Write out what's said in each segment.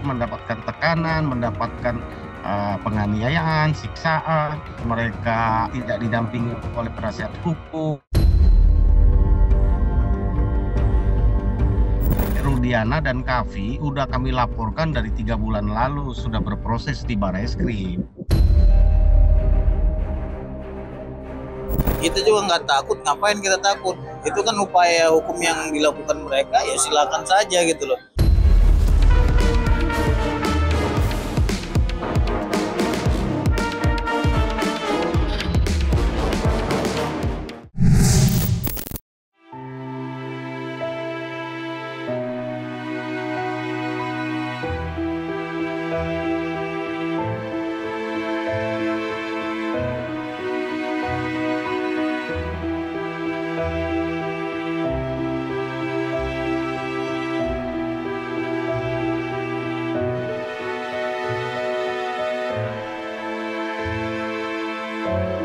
mendapatkan tekanan, mendapatkan penganiayaan, siksaan, mereka tidak didampingi oleh penasihat hukum. Rudiana dan Kavi udah kami laporkan dari 3 bulan lalu, sudah berproses di Barreskrim. Kita juga nggak takut, ngapain kita takut? Itu kan upaya hukum yang dilakukan mereka, ya silakan saja gitu loh.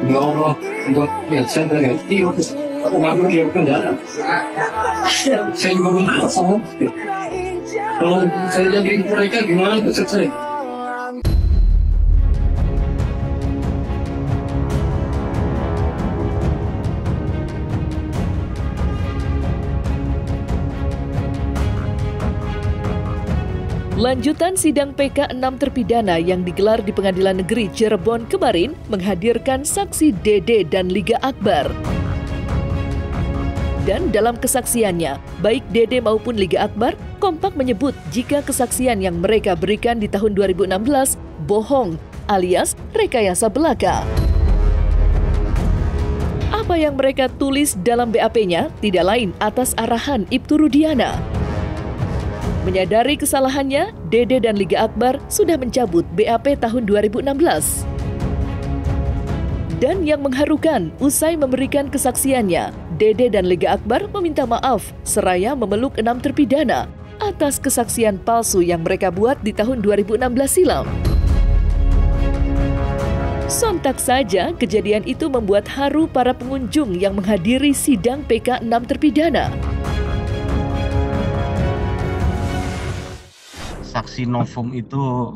No, buat biasa dari itu aku nggak pergi ke kendara. Saya juga belum tahu. Kalau saya jadi mereka gimana bisa saya? Lanjutan sidang PK 6 terpidana yang digelar di Pengadilan Negeri Cirebon kemarin menghadirkan saksi Dede dan Liga Akbar. Dan dalam kesaksiannya, baik Dede maupun Liga Akbar kompak menyebut jika kesaksian yang mereka berikan di tahun 2016 bohong alias rekayasa belaka. Apa yang mereka tulis dalam BAP-nya tidak lain atas arahan Ibtu Rudiana. Menyadari kesalahannya, Dede dan Liga Akbar sudah mencabut BAP tahun 2016. Dan yang mengharukan, usai memberikan kesaksiannya, Dede dan Liga Akbar meminta maaf seraya memeluk 6 terpidana atas kesaksian palsu yang mereka buat di tahun 2016 silam. Sontak saja kejadian itu membuat haru para pengunjung yang menghadiri sidang PK 6 terpidana. Saksi Novum itu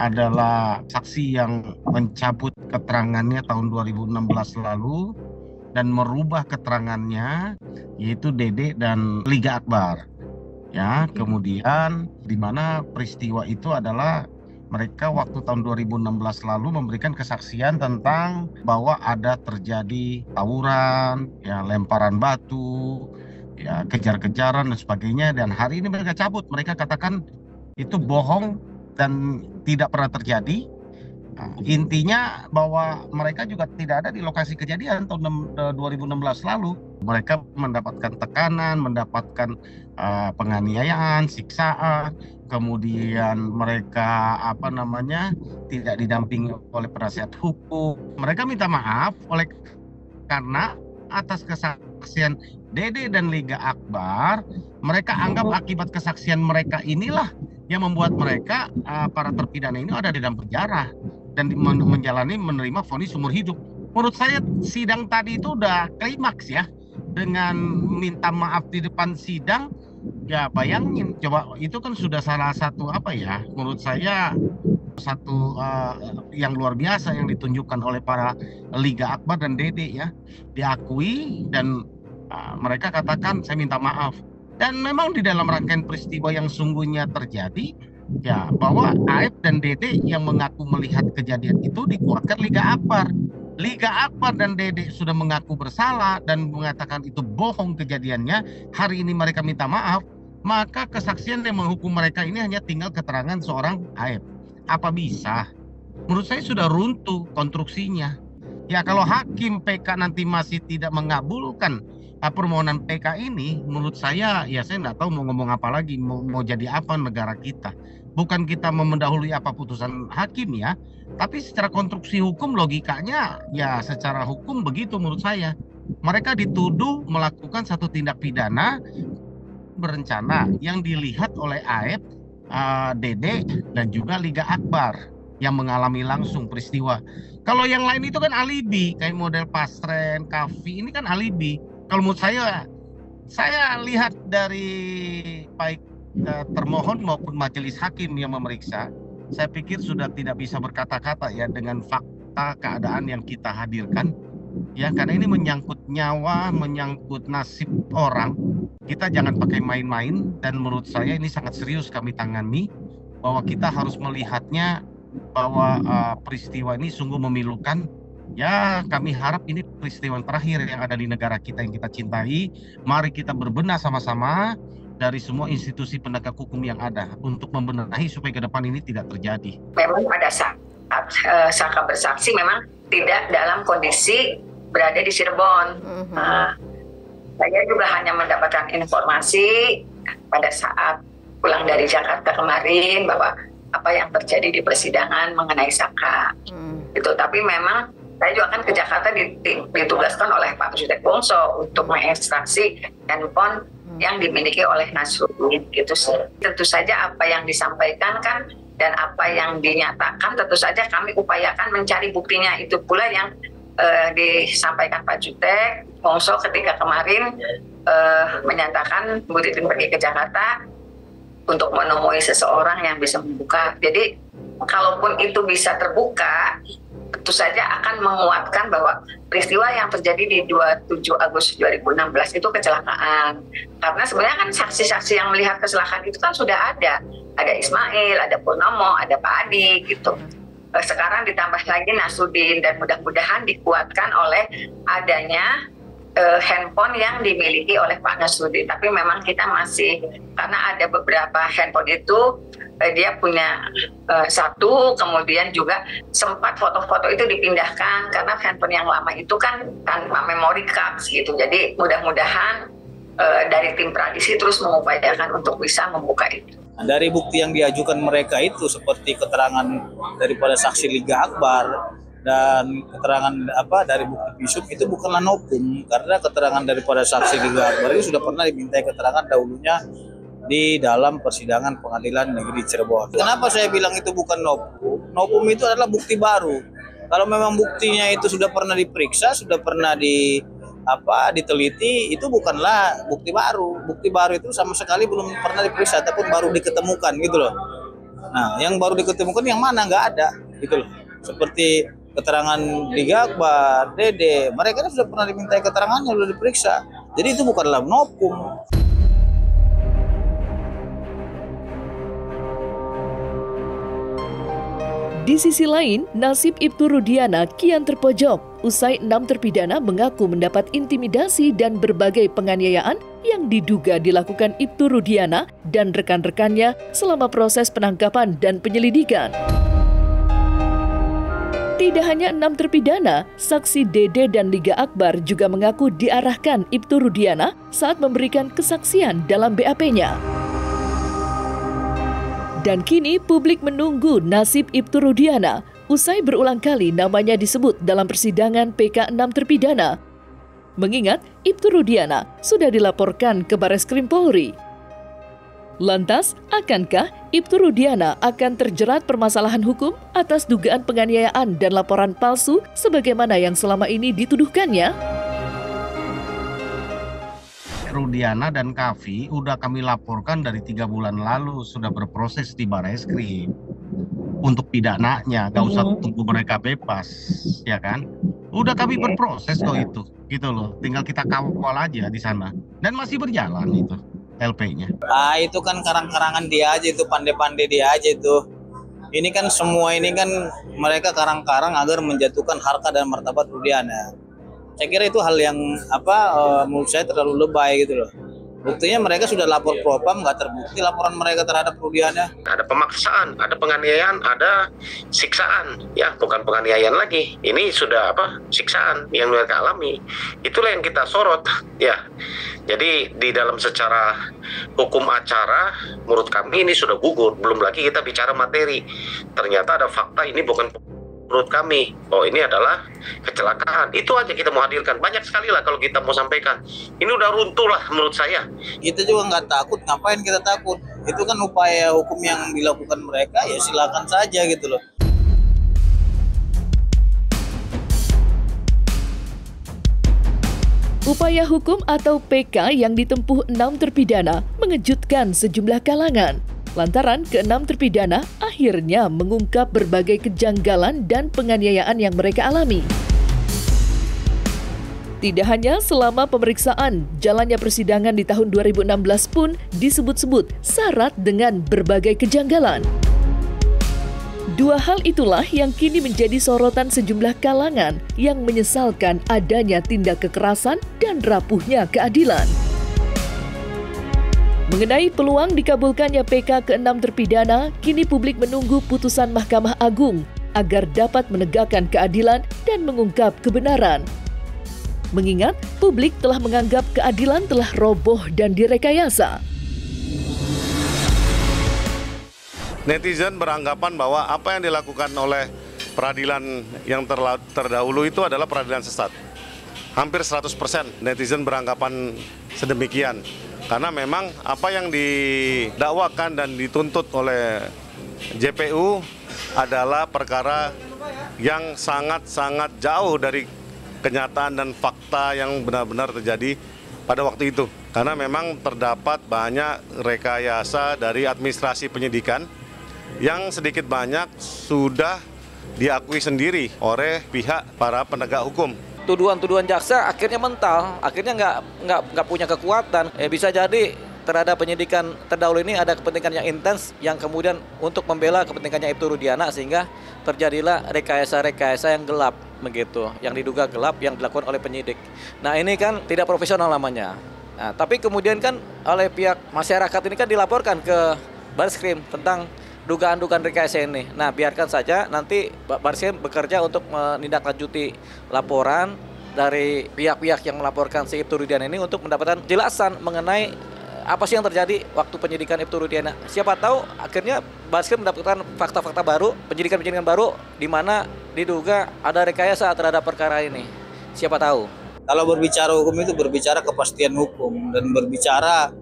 adalah saksi yang mencabut keterangannya tahun 2016 lalu dan merubah keterangannya, yaitu Dede dan Liga Akbar. Ya, kemudian di mana peristiwa itu adalah mereka waktu tahun 2016 lalu memberikan kesaksian tentang bahwa ada terjadi tawuran, ya, lemparan batu, ya, kejar-kejaran dan sebagainya, dan hari ini mereka cabut, mereka katakan itu bohong dan tidak pernah terjadi. Nah, intinya bahwa mereka juga tidak ada di lokasi kejadian tahun 2016 lalu. Mereka mendapatkan tekanan, mendapatkan penganiayaan, siksaan, kemudian mereka tidak didampingi oleh penasihat hukum. Mereka minta maaf karena atas kesaksian Dede dan Liga Akbar, mereka anggap akibat kesaksian mereka inilah yang membuat mereka para terpidana ini ada di dalam penjara dan menerima vonis seumur hidup. Menurut saya sidang tadi itu udah klimaks ya, dengan minta maaf di depan sidang. Ya bayangin, coba itu kan sudah salah satu menurut saya satu yang luar biasa yang ditunjukkan oleh para Liga Akbar dan Dede ya, diakui dan mereka katakan saya minta maaf. Dan memang di dalam rangkaian peristiwa yang sungguhnya terjadi, ya, bahwa Aep dan Dede yang mengaku melihat kejadian itu dikuatkan Liga Akbar. Liga Akbar dan Dede sudah mengaku bersalah dan mengatakan itu bohong kejadiannya. Hari ini mereka minta maaf, maka kesaksian yang menghukum mereka ini hanya tinggal keterangan seorang Aep. Apa bisa? Menurut saya sudah runtuh konstruksinya. Ya, kalau hakim PK nanti masih tidak mengabulkan permohonan PK ini, menurut saya ya saya nggak tahu mau ngomong apa lagi, mau jadi apa negara kita. Bukan kita mendahului apa putusan hakim ya, tapi secara konstruksi hukum logikanya ya secara hukum begitu menurut saya. Mereka dituduh melakukan satu tindak pidana berencana yang dilihat oleh Aep, Dede dan juga Liga Akbar yang mengalami langsung peristiwa. Kalau yang lain itu kan alibi, kayak model Pasren, Kavi, ini kan alibi. Kalau menurut saya lihat dari baik termohon maupun majelis hakim yang memeriksa, saya pikir sudah tidak bisa berkata-kata ya dengan fakta keadaan yang kita hadirkan. Ya, karena ini menyangkut nyawa, menyangkut nasib orang. Kita jangan pakai main-main, dan menurut saya ini sangat serius kami tangani, bahwa kita harus melihatnya bahwa peristiwa ini sungguh memilukan. Ya, kami harap ini peristiwa yang terakhir yang ada di negara kita yang kita cintai. Mari kita berbenah sama-sama dari semua institusi penegak hukum yang ada untuk membenahi supaya ke depan ini tidak terjadi. Memang pada saat Saka bersaksi memang tidak dalam kondisi berada di Cirebon. Saya juga hanya mendapatkan informasi pada saat pulang dari Jakarta kemarin bahwa apa yang terjadi di persidangan mengenai Saka. Itu, tapi memang saya juga kan ke Jakarta ditugaskan oleh Pak Jutek Wongso untuk mengekstraksi handphone yang dimiliki oleh Nasruddin gitu sih. Tentu saja apa yang disampaikan kan dan apa yang dinyatakan tentu saja kami upayakan mencari buktinya. Itu pula yang disampaikan Pak Jutek Wongso ketika kemarin menyatakan Bu Titin pergi ke Jakarta untuk menemui seseorang yang bisa membuka. Jadi kalaupun itu bisa terbuka, tentu saja akan menguatkan bahwa peristiwa yang terjadi di 27 Agustus 2016 itu kecelakaan. Karena sebenarnya kan saksi-saksi yang melihat kecelakaan itu kan sudah ada. Ada Ismail, ada Purnomo, ada Pak Adi gitu. Sekarang ditambah lagi Nasruddin, dan mudah-mudahan dikuatkan oleh adanya handphone yang dimiliki oleh Pak Nasruddin. Tapi memang kita masih, karena ada beberapa handphone itu dia punya satu, kemudian juga sempat foto-foto itu dipindahkan karena handphone yang lama itu kan tanpa memory card gitu. Jadi mudah-mudahan dari tim Pradisi terus mengupayakan untuk bisa membuka itu. Dari bukti yang diajukan mereka itu seperti keterangan daripada saksi Liga Akbar dan keterangan dari bukti visum itu bukanlah novum, karena keterangan daripada saksi Liga Akbar itu sudah pernah dimintai keterangan dahulunya di dalam persidangan Pengadilan Negeri Cirebon. Kenapa saya bilang itu bukan novum? Novum itu adalah bukti baru. Kalau memang buktinya itu sudah pernah diperiksa, sudah pernah diteliti, itu bukanlah bukti baru. Bukti baru itu sama sekali belum pernah diperiksa ataupun baru diketemukan gitu loh. Nah, yang baru diketemukan yang mana nggak ada gitu loh. Seperti keterangan Liga Akbar, Dede, mereka sudah pernah dimintai keterangannya, sudah diperiksa. Jadi itu bukanlah novum. Di sisi lain, nasib Ibtu Rudiana kian terpojok usai 6 terpidana mengaku mendapat intimidasi dan berbagai penganiayaan yang diduga dilakukan Ibtu Rudiana dan rekan-rekannya selama proses penangkapan dan penyelidikan. Tidak hanya 6 terpidana, saksi Dede dan Liga Akbar juga mengaku diarahkan Ibtu Rudiana saat memberikan kesaksian dalam BAP-nya. Dan kini publik menunggu nasib Ibtu Rudiana usai berulang kali namanya disebut dalam persidangan PK 6 terpidana. Mengingat Ibtu Rudiana sudah dilaporkan ke Bareskrim Polri. Lantas, akankah Ibtu Rudiana akan terjerat permasalahan hukum atas dugaan penganiayaan dan laporan palsu sebagaimana yang selama ini dituduhkannya? Rudiana dan Kavi udah kami laporkan dari 3 bulan lalu, sudah berproses di Bareskrim untuk pidananya, gak usah tunggu mereka bebas, ya kan? Udah kami berproses kok itu, gitu loh. Tinggal kita kawal aja di sana, dan masih berjalan itu LP-nya. Itu kan karang-karangan dia aja, itu pandai-pandai dia aja itu. Ini kan semua ini kan mereka karang-karang agar menjatuhkan harkat dan martabat Rudiana. Saya kira itu hal yang menurut saya terlalu lebay gitu loh. Buktinya mereka sudah lapor propam, nggak terbukti laporan mereka terhadap Rudiana. Ada pemaksaan, ada penganiayaan, ada siksaan. Ya, bukan penganiayaan lagi. Ini sudah siksaan yang mereka alami. Itulah yang kita sorot. Ya, jadi di dalam secara hukum acara, menurut kami ini sudah gugur. Belum lagi kita bicara materi. Ternyata ada fakta ini bukan menurut kami, ini adalah kecelakaan. Itu aja kita mau hadirkan. Banyak sekali lah kalau kita mau sampaikan. Ini udah runtuh lah menurut saya. Kita juga nggak takut, ngapain kita takut? Itu kan upaya hukum yang dilakukan mereka, ya silakan saja gitu loh. Upaya hukum atau PK yang ditempuh 6 terpidana mengejutkan sejumlah kalangan. Lantaran ke-6 terpidana akhirnya mengungkap berbagai kejanggalan dan penganiayaan yang mereka alami. Tidak hanya selama pemeriksaan, jalannya persidangan di tahun 2016 pun disebut-sebut syarat dengan berbagai kejanggalan. Dua hal itulah yang kini menjadi sorotan sejumlah kalangan yang menyesalkan adanya tindak kekerasan dan rapuhnya keadilan. Mengenai peluang dikabulkannya PK ke-6 terpidana, kini publik menunggu putusan Mahkamah Agung agar dapat menegakkan keadilan dan mengungkap kebenaran. Mengingat publik telah menganggap keadilan telah roboh dan direkayasa. Netizen beranggapan bahwa apa yang dilakukan oleh peradilan yang terdahulu itu adalah peradilan sesat. Hampir 100% netizen beranggapan sedemikian. Karena memang apa yang didakwakan dan dituntut oleh JPU adalah perkara yang sangat-sangat jauh dari kenyataan dan fakta yang benar-benar terjadi pada waktu itu. Karena memang terdapat banyak rekayasa dari administrasi penyidikan yang sedikit banyak sudah diakui sendiri oleh pihak para penegak hukum. Tuduhan-tuduhan jaksa akhirnya mental, akhirnya nggak punya kekuatan. Bisa jadi terhadap penyidikan terdahulu ini ada kepentingan yang intens yang kemudian untuk membela kepentingannya Ibtu Rudiana sehingga terjadilah rekayasa-rekayasa yang gelap begitu, yang diduga gelap yang dilakukan oleh penyidik. Nah ini kan tidak profesional namanya. Nah, tapi kemudian kan oleh pihak masyarakat ini kan dilaporkan ke Bareskrim tentang dugaan-dugaan rekayasa ini. Nah biarkan saja nanti Bareskrim bekerja untuk menindaklanjuti laporan dari pihak-pihak yang melaporkan si Ibtu Rudiana ini untuk mendapatkan jelasan mengenai apa sih yang terjadi waktu penyidikan Ibtu Rudiana. Siapa tahu akhirnya Bareskrim mendapatkan fakta-fakta baru, penyidikan-penyidikan baru di mana diduga ada rekayasa terhadap perkara ini. Siapa tahu. Kalau berbicara hukum itu berbicara kepastian hukum dan berbicara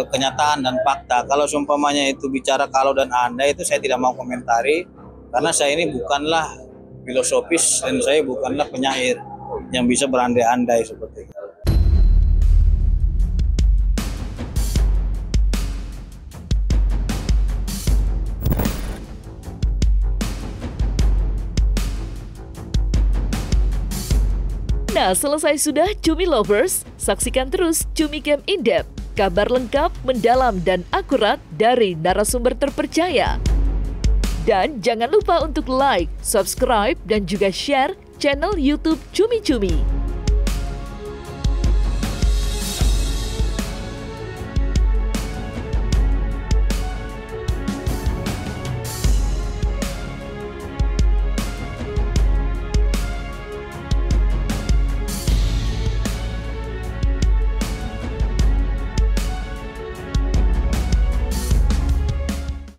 kenyataan dan fakta. Kalau seumpamanya itu bicara kalau dan andai itu saya tidak mau komentari karena saya ini bukanlah filosofis dan saya bukanlah penyair yang bisa berandai-andai seperti itu. Nah, selesai sudah Cumi Lovers, saksikan terus Cumi Camp In-Depth, kabar lengkap, mendalam, dan akurat dari narasumber terpercaya. Dan jangan lupa untuk like, subscribe, dan juga share channel YouTube Cumi Cumi.